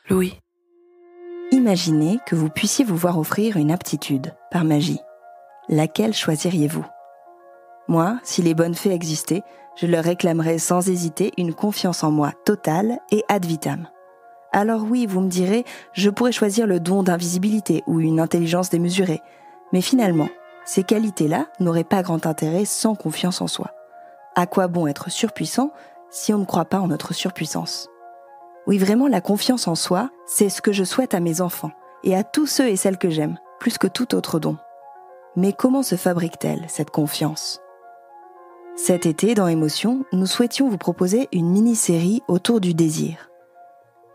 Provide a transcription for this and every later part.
Louis. Imaginez que vous puissiez vous voir offrir une aptitude, par magie. Laquelle choisiriez-vous ? Moi, si les bonnes fées existaient, je leur réclamerais sans hésiter une confiance en moi totale et ad vitam. Alors oui, vous me direz, je pourrais choisir le don d'invisibilité ou une intelligence démesurée. Mais finalement, ces qualités-là n'auraient pas grand intérêt sans confiance en soi. À quoi bon être surpuissant si on ne croit pas en notre surpuissance ? Oui, vraiment, la confiance en soi, c'est ce que je souhaite à mes enfants et à tous ceux et celles que j'aime, plus que tout autre don. Mais comment se fabrique-t-elle, cette confiance ? Cet été, dans Émotion, nous souhaitions vous proposer une mini-série autour du désir.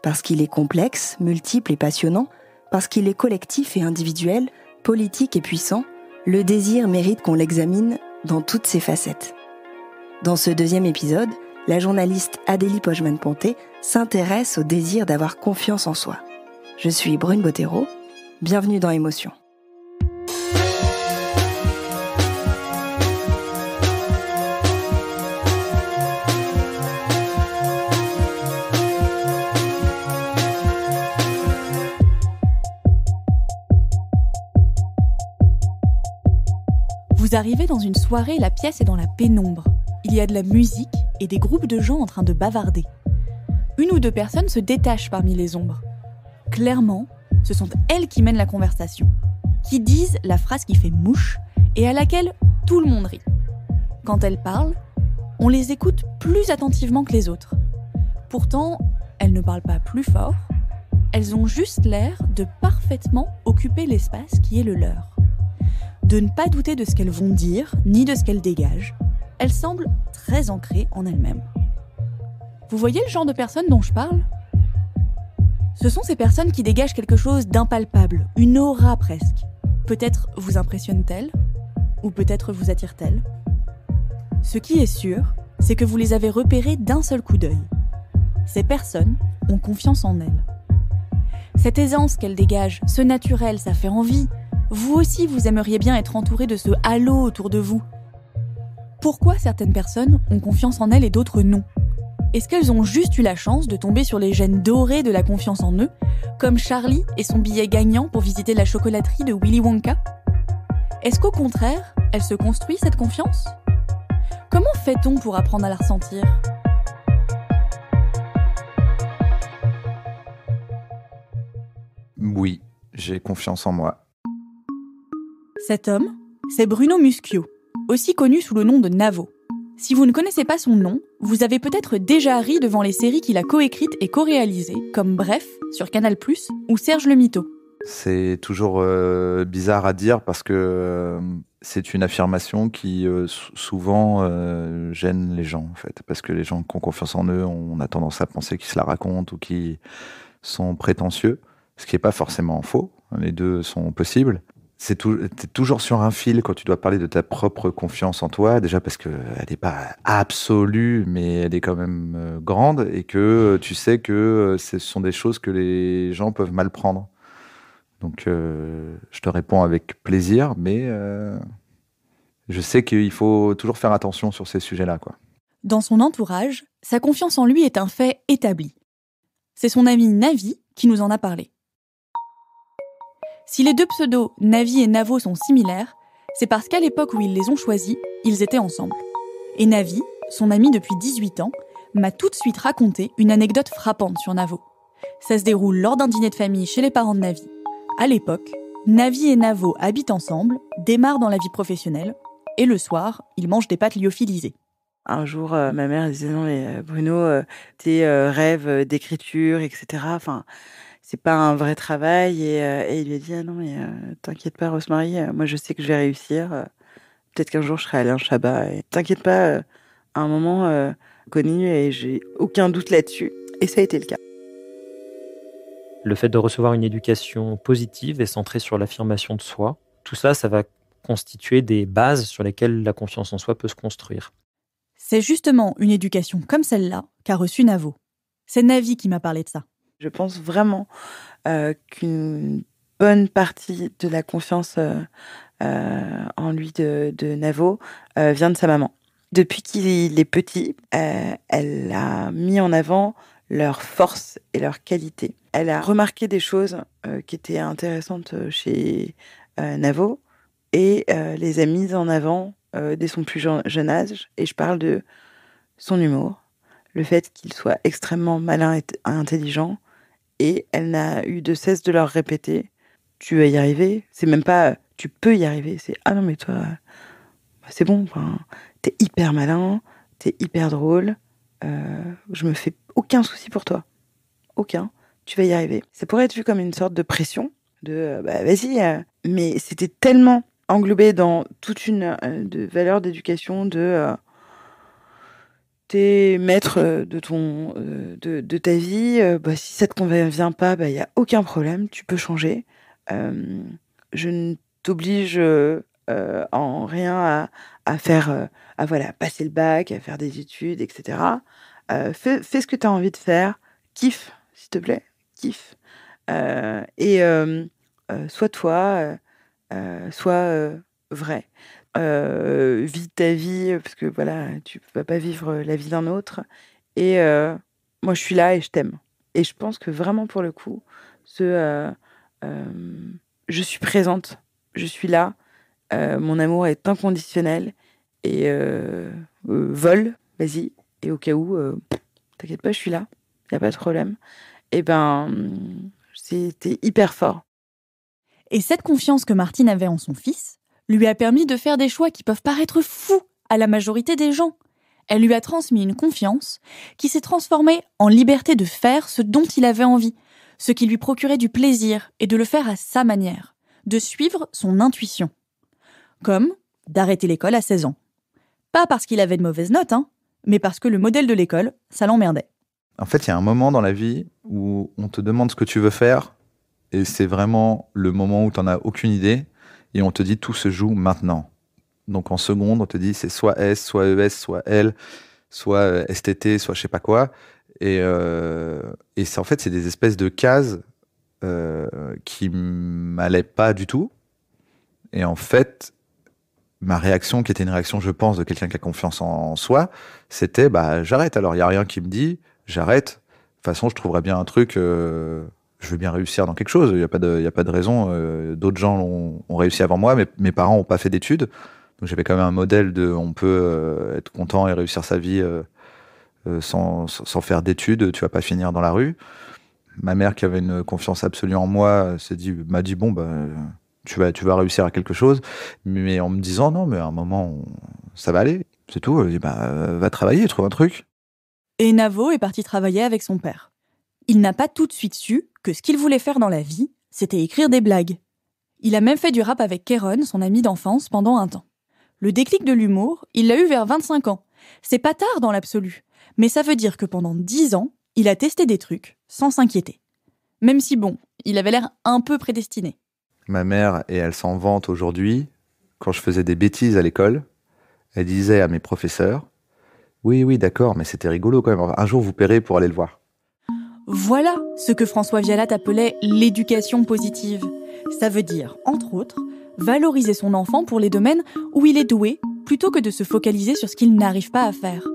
Parce qu'il est complexe, multiple et passionnant, parce qu'il est collectif et individuel, politique et puissant, le désir mérite qu'on l'examine dans toutes ses facettes. Dans ce deuxième épisode, la journaliste Adélie Pojman-Ponté s'intéresse au désir d'avoir confiance en soi. Je suis Brune Bottero, bienvenue dans Émotion. Vous arrivez dans une soirée, la pièce est dans la pénombre. Il y a de la musique et des groupes de gens en train de bavarder. Une ou deux personnes se détachent parmi les ombres. Clairement, ce sont elles qui mènent la conversation, qui disent la phrase qui fait mouche et à laquelle tout le monde rit. Quand elles parlent, on les écoute plus attentivement que les autres. Pourtant, elles ne parlent pas plus fort, elles ont juste l'air de parfaitement occuper l'espace qui est le leur. De ne pas douter de ce qu'elles vont dire, ni de ce qu'elles dégagent. Elles semblent très ancrées en elles-mêmes. Vous voyez le genre de personnes dont je parle ? Ce sont ces personnes qui dégagent quelque chose d'impalpable, une aura presque. Peut-être vous impressionnent-elles, ou peut-être vous attirent-elles. Ce qui est sûr, c'est que vous les avez repérées d'un seul coup d'œil. Ces personnes ont confiance en elles. Cette aisance qu'elles dégagent, ce naturel, ça fait envie. Vous aussi, vous aimeriez bien être entouré de ce halo autour de vous. Pourquoi certaines personnes ont confiance en elles et d'autres non ? Est-ce qu'elles ont juste eu la chance de tomber sur les gènes dorés de la confiance en eux, comme Charlie et son billet gagnant pour visiter la chocolaterie de Willy Wonka ? Est-ce qu'au contraire, elle se construit cette confiance ? Comment fait-on pour apprendre à la ressentir ? Oui, j'ai confiance en moi. Cet homme, c'est Bruno Muschio, aussi connu sous le nom de Navo. Si vous ne connaissez pas son nom, vous avez peut-être déjà ri devant les séries qu'il a coécrites et co-réalisées, comme Bref, sur Canal+, ou Serge le Mytho. C'est toujours bizarre à dire parce que c'est une affirmation qui souvent gêne les gens, en fait. Parce que les gens qui ont confiance en eux, on a tendance à penser qu'ils se la racontent ou qu'ils sont prétentieux, ce qui n'est pas forcément faux. Les deux sont possibles. T'es toujours sur un fil quand tu dois parler de ta propre confiance en toi, déjà parce qu'elle n'est pas absolue, mais elle est quand même grande, et que tu sais que ce sont des choses que les gens peuvent mal prendre. Donc je te réponds avec plaisir, mais je sais qu'il faut toujours faire attention sur ces sujets-là, quoi. Dans son entourage, sa confiance en lui est un fait établi. C'est son ami Navi qui nous en a parlé. Si les deux pseudos, Navi et Navo, sont similaires, c'est parce qu'à l'époque où ils les ont choisis, ils étaient ensemble. Et Navi, son ami depuis 18 ans, m'a tout de suite raconté une anecdote frappante sur Navo. Ça se déroule lors d'un dîner de famille chez les parents de Navi. À l'époque, Navi et Navo habitent ensemble, démarrent dans la vie professionnelle, et le soir, ils mangent des pâtes lyophilisées. Un jour, ma mère disait « Non mais Bruno, tes rêves d'écriture, etc. Enfin, c'est pas un vrai travail. » Et il lui a dit « Ah non mais t'inquiète pas Rosemary, moi je sais que je vais réussir. Peut-être qu'un jour je serai Alain Chabat. Et t'inquiète pas, à un moment connu et j'ai aucun doute là-dessus. » Et ça a été le cas. Le fait de recevoir une éducation positive et centrée sur l'affirmation de soi, tout ça, ça va constituer des bases sur lesquelles la confiance en soi peut se construire. C'est justement une éducation comme celle-là qu'a reçue Navo. C'est Navi qui m'a parlé de ça. Je pense vraiment qu'une bonne partie de la confiance en lui de Navo vient de sa maman. Depuis qu'il est petit, elle a mis en avant leurs forces et leurs qualités. Elle a remarqué des choses qui étaient intéressantes chez Navo et les a mises en avant dès son plus jeune âge. Et je parle de son humour, le fait qu'il soit extrêmement malin et intelligent. Et elle n'a eu de cesse de leur répéter « Tu vas y arriver ». C'est même pas « Tu peux y arriver ». C'est « Ah non, mais toi, c'est bon, t'es hyper malin, t'es hyper drôle. Je me fais aucun souci pour toi. Aucun. Tu vas y arriver ». Ça pourrait être vu comme une sorte de pression, de vas-y. Mais c'était tellement englobé dans toute une de valeurs d'éducation, t'es maître de ta vie. Si ça te convient pas, il y a aucun problème, tu peux changer. Je ne t'oblige en rien à faire, passer le bac, à faire des études, etc. Fais ce que tu as envie de faire, kiffe, s'il te plaît, kiffe. Sois toi, sois vrai. Vis ta vie, parce que voilà, tu vas pas vivre la vie d'un autre. Et moi, je suis là et je t'aime. Et je pense que vraiment, pour le coup, je suis présente, je suis là, mon amour est inconditionnel. Et vole, vas-y. Et au cas où, t'inquiète pas, je suis là, y a pas de problème. Et c'était hyper fort. Et cette confiance que Martine avait en son fils lui a permis de faire des choix qui peuvent paraître fous à la majorité des gens. Elle lui a transmis une confiance qui s'est transformée en liberté de faire ce dont il avait envie, ce qui lui procurait du plaisir et de le faire à sa manière, de suivre son intuition. Comme d'arrêter l'école à 16 ans. Pas parce qu'il avait de mauvaises notes, mais parce que le modèle de l'école, ça l'emmerdait. En fait, il y a un moment dans la vie où on te demande ce que tu veux faire et c'est vraiment le moment où tu n'en as aucune idée et on te dit tout se joue maintenant. Donc en seconde, on te dit c'est soit S, soit ES, soit L, soit STT, soit je sais pas quoi. Et c'est, en fait, c'est des espèces de cases qui m'allaient pas du tout. Et en fait, ma réaction, qui était une réaction, je pense, de quelqu'un qui a confiance en soi, c'était j'arrête. Alors, il n'y a rien qui me dit, j'arrête. De toute façon, je trouverai bien un truc, je veux bien réussir dans quelque chose. Il n'y a pas de raison. D'autres gens ont réussi avant moi, mais mes parents n'ont pas fait d'études. Donc, j'avais quand même un modèle de on peut être content et réussir sa vie sans faire d'études. Tu vas pas finir dans la rue. Ma mère, qui avait une confiance absolue en moi, m'a dit bon, tu vas réussir à quelque chose, mais en me disant non, mais à un moment, ça va aller, c'est tout. Va travailler, trouve un truc. Et Navo est parti travailler avec son père. Il n'a pas tout de suite su que ce qu'il voulait faire dans la vie, c'était écrire des blagues. Il a même fait du rap avec Kéron, son ami d'enfance, pendant un temps. Le déclic de l'humour, il l'a eu vers 25 ans. C'est pas tard dans l'absolu, mais ça veut dire que pendant 10 ans, il a testé des trucs sans s'inquiéter. Même si il avait l'air un peu prédestiné. Ma mère, et elle s'en vante aujourd'hui, quand je faisais des bêtises à l'école, elle disait à mes professeurs « Oui, d'accord, mais c'était rigolo quand même. Un jour, vous paierez pour aller le voir. » Voilà ce que François Vialat appelait l'éducation positive. Ça veut dire, entre autres, valoriser son enfant pour les domaines où il est doué, plutôt que de se focaliser sur ce qu'il n'arrive pas à faire.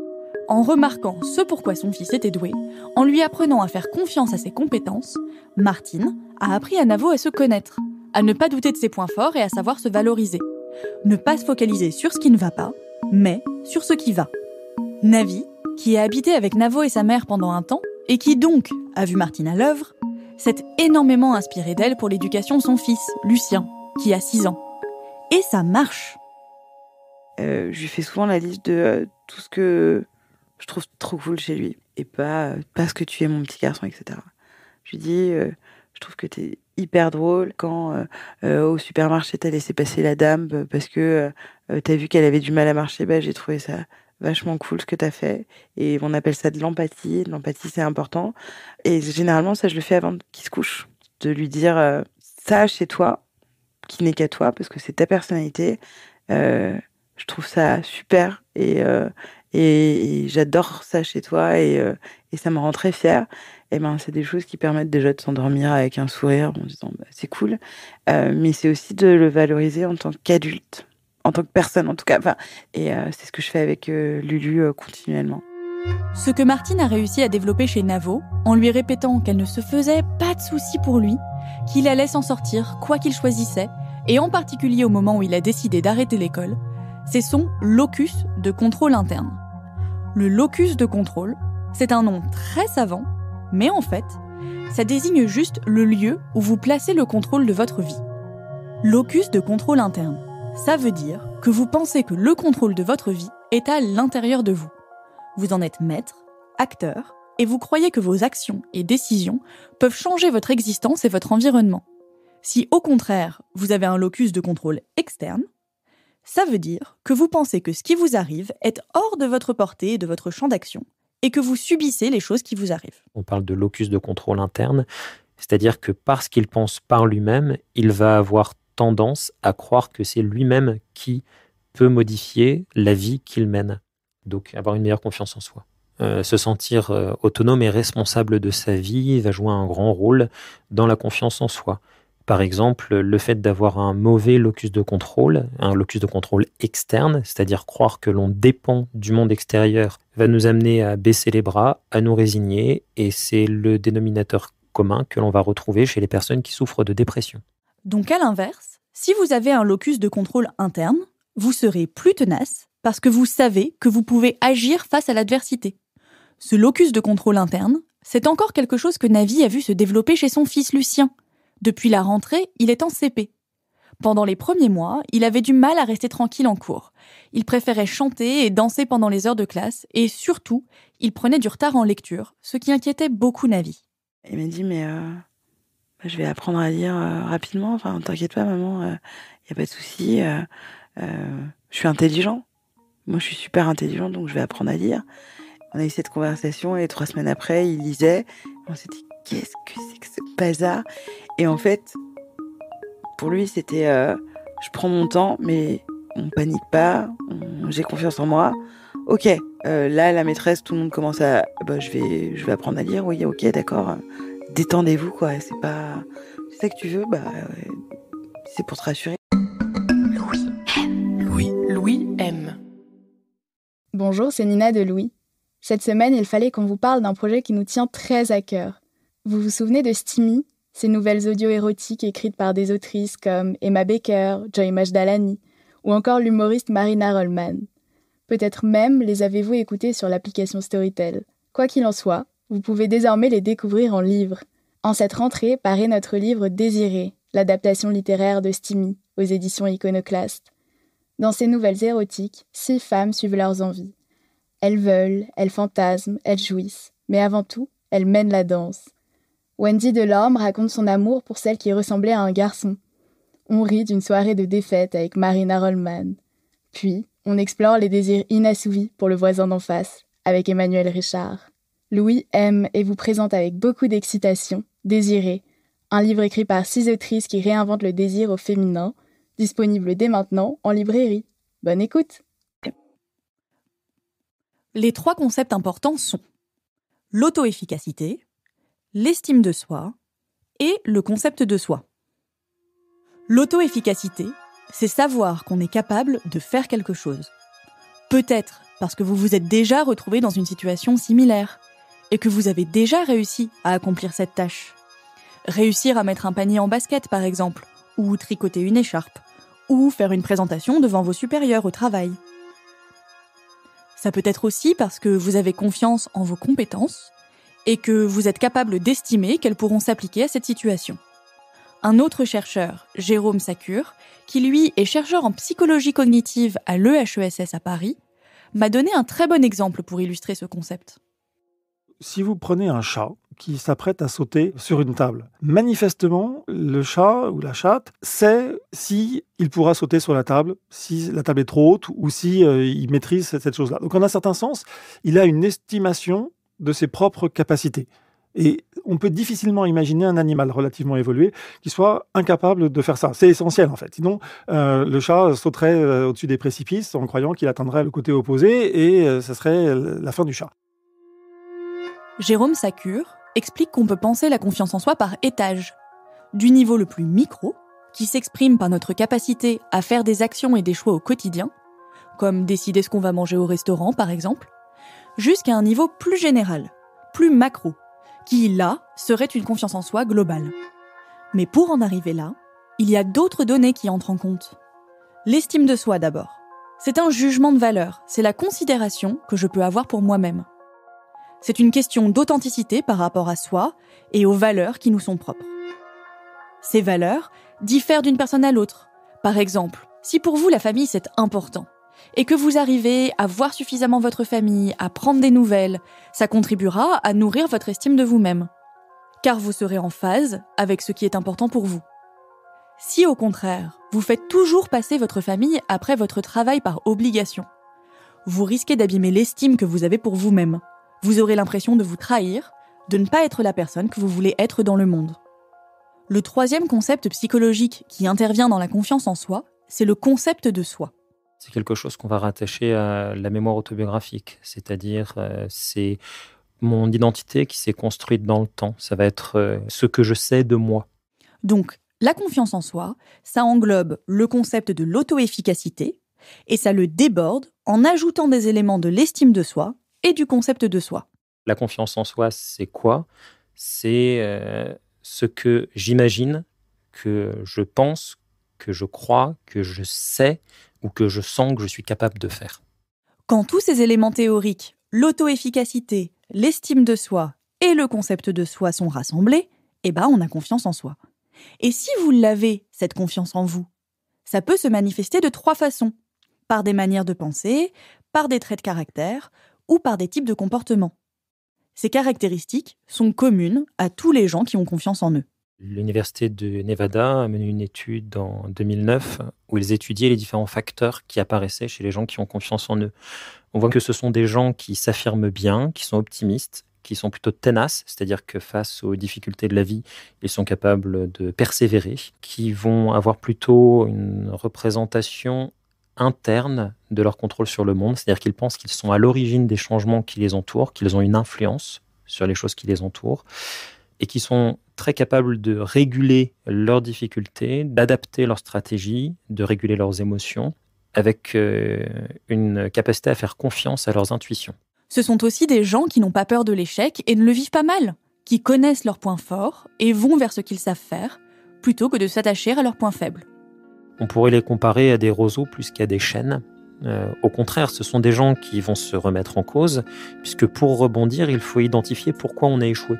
En remarquant ce pourquoi son fils était doué, en lui apprenant à faire confiance à ses compétences, Martine a appris à Navo à se connaître, à ne pas douter de ses points forts et à savoir se valoriser. Ne pas se focaliser sur ce qui ne va pas, mais sur ce qui va. Navi, qui a habité avec Navo et sa mère pendant un temps, et qui donc a vu Martine à l'œuvre, s'est énormément inspiré d'elle pour l'éducation de son fils, Lucien, qui a 6 ans. Et ça marche. Je lui fais souvent la liste de tout ce que je trouve trop cool chez lui, et pas parce que tu es mon petit garçon, etc. Je lui dis, je trouve que t'es hyper drôle quand au supermarché t'as laissé passer la dame parce que t'as vu qu'elle avait du mal à marcher. J'ai trouvé ça vachement cool ce que t'as fait, et on appelle ça de l'empathie. L'empathie, c'est important, et généralement ça je le fais avant qu'il se couche, de lui dire ça chez toi, qui n'est qu'à toi parce que c'est ta personnalité. Je trouve ça super, et j'adore ça chez toi, et ça me rend très fière. Et c'est des choses qui permettent déjà de s'endormir avec un sourire en disant c'est cool, mais c'est aussi de le valoriser en tant qu'adulte, en tant que personne en tout cas. Et c'est ce que je fais avec Lulu continuellement. Ce que Martine a réussi à développer chez Navo, en lui répétant qu'elle ne se faisait pas de soucis pour lui, qu'il allait s'en sortir quoi qu'il choisissait, et en particulier au moment où il a décidé d'arrêter l'école, c'est son locus de contrôle interne. Le locus de contrôle, c'est un nom très savant, mais en fait, ça désigne juste le lieu où vous placez le contrôle de votre vie. Locus de contrôle interne, ça veut dire que vous pensez que le contrôle de votre vie est à l'intérieur de vous. Vous en êtes maître, acteur, et vous croyez que vos actions et décisions peuvent changer votre existence et votre environnement. Si au contraire, vous avez un locus de contrôle externe, ça veut dire que vous pensez que ce qui vous arrive est hors de votre portée et de votre champ d'action, et que vous subissez les choses qui vous arrivent. On parle de locus de contrôle interne, c'est-à-dire que parce qu'il pense par lui-même, il va avoir tendance à croire que c'est lui-même qui peut modifier la vie qu'il mène. Donc avoir une meilleure confiance en soi. Se sentir autonome et responsable de sa vie va jouer un grand rôle dans la confiance en soi. Par exemple, le fait d'avoir un mauvais locus de contrôle, un locus de contrôle externe, c'est-à-dire croire que l'on dépend du monde extérieur, va nous amener à baisser les bras, à nous résigner, et c'est le dénominateur commun que l'on va retrouver chez les personnes qui souffrent de dépression. Donc à l'inverse, si vous avez un locus de contrôle interne, vous serez plus tenace parce que vous savez que vous pouvez agir face à l'adversité. Ce locus de contrôle interne, c'est encore quelque chose que Navi a vu se développer chez son fils Lucien. Depuis la rentrée, il est en CP. Pendant les premiers mois, il avait du mal à rester tranquille en cours. Il préférait chanter et danser pendant les heures de classe et surtout, il prenait du retard en lecture, ce qui inquiétait beaucoup Navi. Il m'a dit, mais je vais apprendre à lire rapidement. Enfin, t'inquiète pas, maman, y a pas de souci. Je suis intelligent. Moi, je suis super intelligent, donc je vais apprendre à lire. On a eu cette conversation et 3 semaines après, il lisait. On s'est dit, qu'est-ce que c'est que ce bazar ? Et en fait, pour lui, c'était je prends mon temps, mais on panique pas, j'ai confiance en moi. Ok, là, la maîtresse, tout le monde commence à... je vais apprendre à lire, oui, ok, d'accord. Détendez-vous, quoi, c'est pas... C'est ça que tu veux, c'est pour te rassurer. Louis aime. Bonjour, c'est Nina de Louis. Cette semaine, il fallait qu'on vous parle d'un projet qui nous tient très à cœur. Vous vous souvenez de Stimmy, ces nouvelles audio érotiques écrites par des autrices comme Emma Baker, Joy Majdalani, ou encore l'humoriste Marina Rollman. Peut-être même les avez-vous écoutées sur l'application Storytel. Quoi qu'il en soit, vous pouvez désormais les découvrir en livre. En cette rentrée paraît notre livre Désiré, l'adaptation littéraire de Stimmy, aux éditions Iconoclaste. Dans ces nouvelles érotiques, 6 femmes suivent leurs envies. Elles veulent, elles fantasment, elles jouissent, mais avant tout, elles mènent la danse. Wendy Delorme raconte son amour pour celle qui ressemblait à un garçon. On rit d'une soirée de défaite avec Marina Rollman. Puis, on explore les désirs inassouvis pour le voisin d'en face, avec Emmanuel Richard. Louis aime et vous présente avec beaucoup d'excitation Désiré, un livre écrit par 6 autrices qui réinventent le désir au féminin, disponible dès maintenant en librairie. Bonne écoute! Les 3 concepts importants sont l'auto-efficacité, l'estime de soi et le concept de soi. L'auto-efficacité, c'est savoir qu'on est capable de faire quelque chose. Peut-être parce que vous vous êtes déjà retrouvé dans une situation similaire et que vous avez déjà réussi à accomplir cette tâche. Réussir à mettre un panier en basket, par exemple, ou tricoter une écharpe, ou faire une présentation devant vos supérieurs au travail. Ça peut être aussi parce que vous avez confiance en vos compétences et que vous êtes capable d'estimer qu'elles pourront s'appliquer à cette situation. Un autre chercheur, Jérôme Sacure, qui lui est chercheur en psychologie cognitive à l'EHESS à Paris, m'a donné un très bon exemple pour illustrer ce concept. Si vous prenez un chat qui s'apprête à sauter sur une table, manifestement, le chat ou la chatte sait si il pourra sauter sur la table, si la table est trop haute ou si il maîtrise cette chose-là. Donc en un certain sens, il a une estimation de ses propres capacités. Et on peut difficilement imaginer un animal relativement évolué qui soit incapable de faire ça. C'est essentiel en fait. Sinon, le chat sauterait au-dessus des précipices en croyant qu'il atteindrait le côté opposé et ça serait la fin du chat. Jérôme Sacure explique qu'on peut penser la confiance en soi par étage. Du niveau le plus micro, qui s'exprime par notre capacité à faire des actions et des choix au quotidien, comme décider ce qu'on va manger au restaurant par exemple, jusqu'à un niveau plus général, plus macro, qui, là, serait une confiance en soi globale. Mais pour en arriver là, il y a d'autres données qui entrent en compte. L'estime de soi d'abord. C'est un jugement de valeur, c'est la considération que je peux avoir pour moi-même. C'est une question d'authenticité par rapport à soi et aux valeurs qui nous sont propres. Ces valeurs diffèrent d'une personne à l'autre. Par exemple, si pour vous la famille c'est important, et que vous arrivez à voir suffisamment votre famille, à prendre des nouvelles, ça contribuera à nourrir votre estime de vous-même. Car vous serez en phase avec ce qui est important pour vous. Si au contraire, vous faites toujours passer votre famille après votre travail par obligation, vous risquez d'abîmer l'estime que vous avez pour vous-même. Vous aurez l'impression de vous trahir, de ne pas être la personne que vous voulez être dans le monde. Le troisième concept psychologique qui intervient dans la confiance en soi, c'est le concept de soi. C'est quelque chose qu'on va rattacher à la mémoire autobiographique, c'est-à-dire c'est mon identité qui s'est construite dans le temps. Ça va être ce que je sais de moi. Donc, la confiance en soi, ça englobe le concept de l'auto-efficacité et ça le déborde en ajoutant des éléments de l'estime de soi et du concept de soi. La confiance en soi, c'est quoi ? C'est ce que j'imagine, que je pense, que je crois, que je sais ou que je sens que je suis capable de faire. Quand tous ces éléments théoriques, l'auto-efficacité, l'estime de soi et le concept de soi sont rassemblés, on a confiance en soi. Et si vous l'avez, cette confiance en vous, ça peut se manifester de 3 façons. Par des manières de penser, par des traits de caractère ou par des types de comportements. Ces caractéristiques sont communes à tous les gens qui ont confiance en eux. L'Université de Nevada a mené une étude en 2009 où ils étudiaient les différents facteurs qui apparaissaient chez les gens qui ont confiance en eux. On voit que ce sont des gens qui s'affirment bien, qui sont optimistes, qui sont plutôt tenaces, c'est-à-dire que face aux difficultés de la vie, ils sont capables de persévérer, qui vont avoir plutôt une représentation interne de leur contrôle sur le monde, c'est-à-dire qu'ils pensent qu'ils sont à l'origine des changements qui les entourent, qu'ils ont une influence sur les choses qui les entourent, et qui sont très capables de réguler leurs difficultés, d'adapter leurs stratégies, de réguler leurs émotions, avec une capacité à faire confiance à leurs intuitions. Ce sont aussi des gens qui n'ont pas peur de l'échec et ne le vivent pas mal, qui connaissent leurs points forts et vont vers ce qu'ils savent faire, plutôt que de s'attacher à leurs points faibles. On pourrait les comparer à des roseaux plus qu'à des chênes. Au contraire, ce sont des gens qui vont se remettre en cause, puisque pour rebondir, il faut identifier pourquoi on a échoué.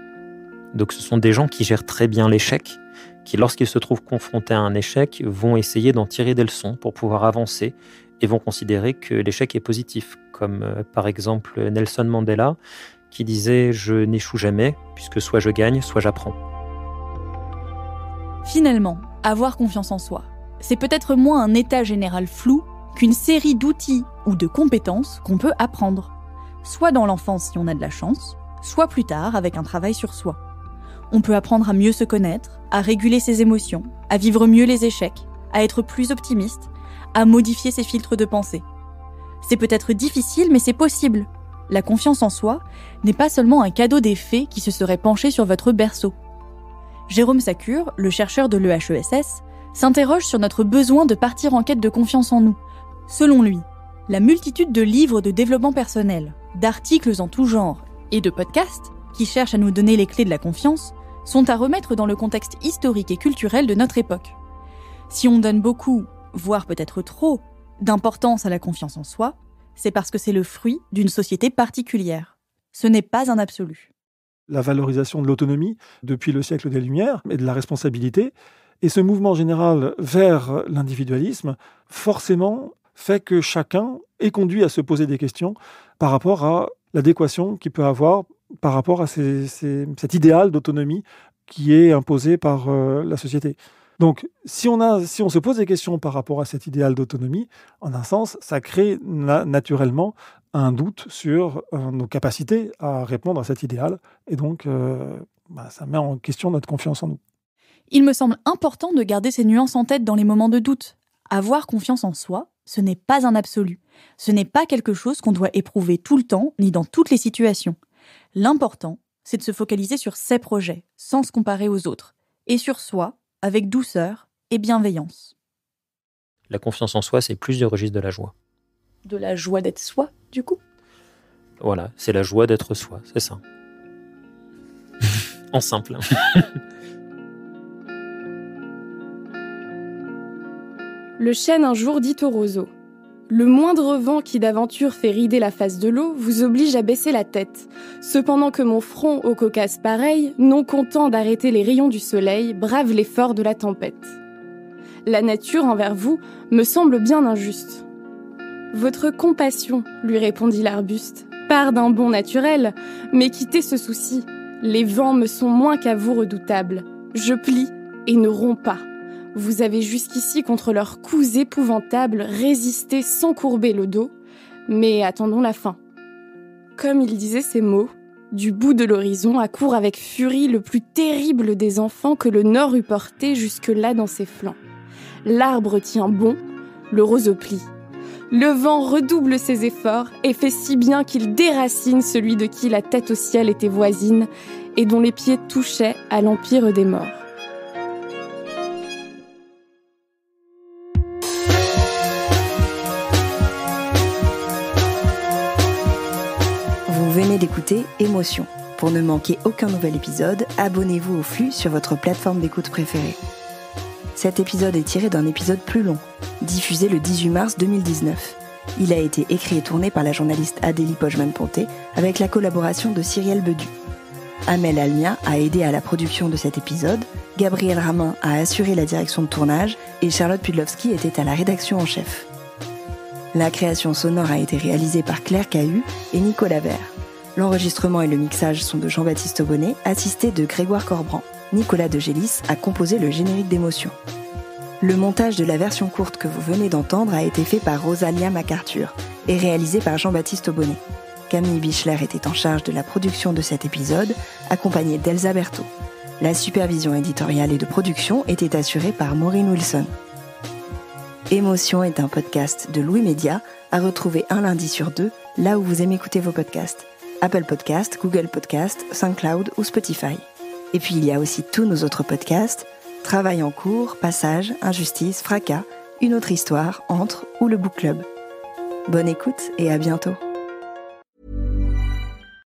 Donc ce sont des gens qui gèrent très bien l'échec, qui lorsqu'ils se trouvent confrontés à un échec, vont essayer d'en tirer des leçons pour pouvoir avancer et vont considérer que l'échec est positif, comme par exemple Nelson Mandela, qui disait « Je n'échoue jamais, puisque soit je gagne, soit j'apprends ». Finalement, avoir confiance en soi, c'est peut-être moins un état général flou qu'une série d'outils ou de compétences qu'on peut apprendre, soit dans l'enfance si on a de la chance, soit plus tard avec un travail sur soi. On peut apprendre à mieux se connaître, à réguler ses émotions, à vivre mieux les échecs, à être plus optimiste, à modifier ses filtres de pensée. C'est peut-être difficile, mais c'est possible. La confiance en soi n'est pas seulement un cadeau des fées qui se seraient penchés sur votre berceau. Jérôme Sacure, le chercheur de l'EHESS, s'interroge sur notre besoin de partir en quête de confiance en nous. Selon lui, la multitude de livres de développement personnel, d'articles en tout genre et de podcasts qui cherchent à nous donner les clés de la confiance sont à remettre dans le contexte historique et culturel de notre époque. Si on donne beaucoup, voire peut-être trop, d'importance à la confiance en soi, c'est parce que c'est le fruit d'une société particulière. Ce n'est pas un absolu. La valorisation de l'autonomie depuis le siècle des Lumières et de la responsabilité, et ce mouvement général vers l'individualisme, forcément fait que chacun est conduit à se poser des questions par rapport à l'adéquation qu'il peut avoir par rapport à cet idéal d'autonomie qui est imposé par la société. Donc, si on se pose des questions par rapport à cet idéal d'autonomie, en un sens, ça crée naturellement un doute sur nos capacités à répondre à cet idéal. Et donc, ça met en question notre confiance en nous. Il me semble important de garder ces nuances en tête dans les moments de doute. Avoir confiance en soi, ce n'est pas un absolu. Ce n'est pas quelque chose qu'on doit éprouver tout le temps, ni dans toutes les situations. L'important, c'est de se focaliser sur ses projets, sans se comparer aux autres, et sur soi, avec douceur et bienveillance. La confiance en soi, c'est plusieurs registres de la joie. De la joie d'être soi, du coup ? Voilà, c'est la joie d'être soi, c'est ça. En simple. Le chêne un jour dit au roseau : le moindre vent qui d'aventure fait rider la face de l'eau vous oblige à baisser la tête. Cependant que mon front au Caucase pareil, non content d'arrêter les rayons du soleil, brave l'effort de la tempête. La nature envers vous me semble bien injuste. Votre compassion, lui répondit l'arbuste, part d'un bon naturel, mais quittez ce souci. Les vents me sont moins qu'à vous redoutables. Je plie et ne romps pas. Vous avez jusqu'ici, contre leurs coups épouvantables, résisté sans courber le dos, mais attendons la fin. Comme il disait ces mots, du bout de l'horizon accourt avec furie le plus terrible des enfants que le Nord eût porté jusque-là dans ses flancs. L'arbre tient bon, le roseau plie. Le vent redouble ses efforts et fait si bien qu'il déracine celui de qui la tête au ciel était voisine et dont les pieds touchaient à l'empire des morts. Vous venez d'écouter Émotion. Pour ne manquer aucun nouvel épisode, abonnez-vous au flux sur votre plateforme d'écoute préférée. Cet épisode est tiré d'un épisode plus long, diffusé le 18 mars 2019. Il a été écrit et tourné par la journaliste Adélie Pojman-Ponté avec la collaboration de Cyrielle Bedu. Amel Almia a aidé à la production de cet épisode, Gabriel Ramin a assuré la direction de tournage et Charlotte Pudlowski était à la rédaction en chef. La création sonore a été réalisée par Claire Cahu et Nicolas Vert. L'enregistrement et le mixage sont de Jean-Baptiste Aubonnet, assisté de Grégoire Corbran. Nicolas de Gélis a composé le générique d'Émotion. Le montage de la version courte que vous venez d'entendre a été fait par Rosalia MacArthur et réalisé par Jean-Baptiste Aubonnet. Camille Bichler était en charge de la production de cet épisode, accompagnée d'Elsa Berthaud. La supervision éditoriale et de production était assurée par Maureen Wilson. Émotion est un podcast de Louis Média, à retrouver un lundi sur 2, là où vous aimez écouter vos podcasts. Apple Podcasts, Google Podcasts, SoundCloud ou Spotify. Et puis il y a aussi tous nos autres podcasts, Travail en cours, Passage, Injustice, Fracas, Une autre histoire, Entre ou le Book Club. Bonne écoute et à bientôt.